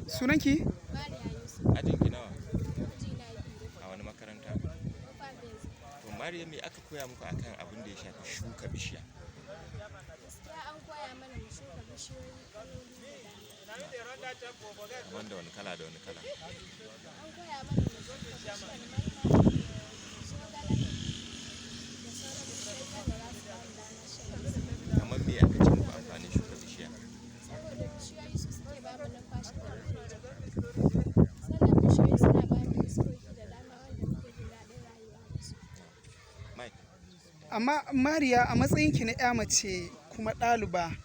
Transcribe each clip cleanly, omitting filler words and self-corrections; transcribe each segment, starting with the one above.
Sunanki? Ajin ki nawa? A wani makaranta? To Mariya, me aka koya muku akan abin da ya shafi shuka bishiya? Gaskiya an koya mana mu shuka bishiyoyi kaloli da dama. Kamar da wani kala da wani kala? An koya mana mu shuka bishiyar marmari, zogale da sauran bishiyoyi wanda za su bamu damar shan iska. Kamar me aka ce muku amfanin shuka bishiya? Saboda bishiyoyi su suke bamu numfashi da muke ji. Sannan bishiyoyi suna bamu iskoki da dama wanda muke jin daɗin rayuwa da su. Mike. Amma Mariya, a matsayinki na 'ya mace kuma ɗaliba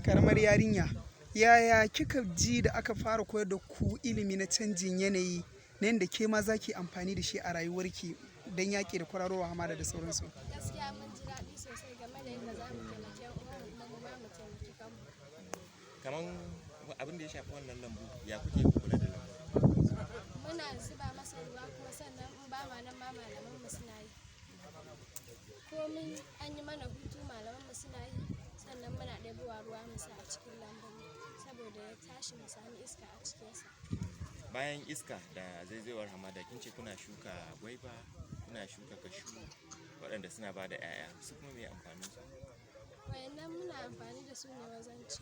karamar yarinya, yaya kika ji da aka fara koyar da ku ilimi na canjin yanayi na yadda ke ma za ki amfani da shi a rayuwarki don yaƙi da kwararowa hamada da sauransu? Gaskiya mun ji daɗi sosai game da yadda za mu taimaki 'yan uwanmu kuma mu ma mu taimaki kanmu. Kamar abin da ya shafi wannan lambu, ya kuke kula da lambu? Muna zuba masa ruwa kuma sannan in ba ma nan ma malamanmu suna yi. Komin an yi mana hutu malamanmu suna yi, sannan muna ɗebowa ruwa mu sa a cikin lambun saboda ya tashi mu sami iska a cikinsa. Bayan iska da zaizayewar hamada, kin ce kuna shuka gwaiba, kuna shuka kashu waɗanda suna ba da 'ya'ya, su kuma me amfanin su? Wayannan muna amfani da su ne wajen ci.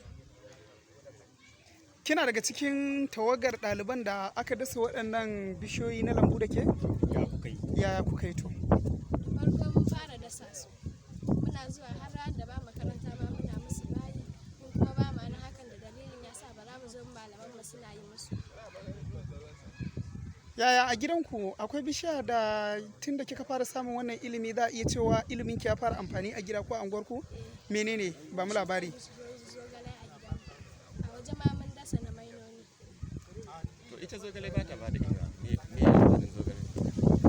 Kina daga cikin tawagar ɗaliban da aka dasa waɗannan bishiyoyi na lambu da ke? Yaya kuka yi to? Farko mun fara dasa su. Muna zuwa har ran da ba makaranta ba muna musu bayi. Mun kuma ba ma na hakan da dalilin ya sa ba za mu zo malamanmu suna yi musu. Yaya a gidanku akwai bishiya da tun da kika fara samun wannan ilimi za a iya cewa iliminki ya fara amfani a gida ko a unguwarku? Menene? Ba mu labari. Zogale a gidanmu. A waje ma mun dasa na mainoni. To ita zogale ba ta ba da inuwa. Me amfanin zogale?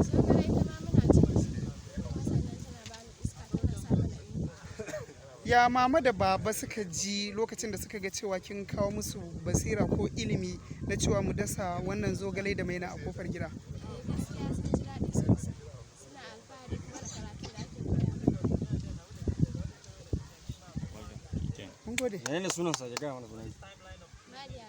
Zogale ita ma muna cin su. Kuma sannan tana ba mu iska tana sa mana inuwa. Ya mama da baba suka ji lokacin da suka ga cewa kin kawo musu basira ko ilimi na cewa mu dasa wannan zogale da maina a kofar gida? Gaskiya sun ji daɗi sosai. Suna alfahari kuma da karatu da ake koya mana. Mun gode. Menene sunansa? Ya gaya mana sunan shi. Mariya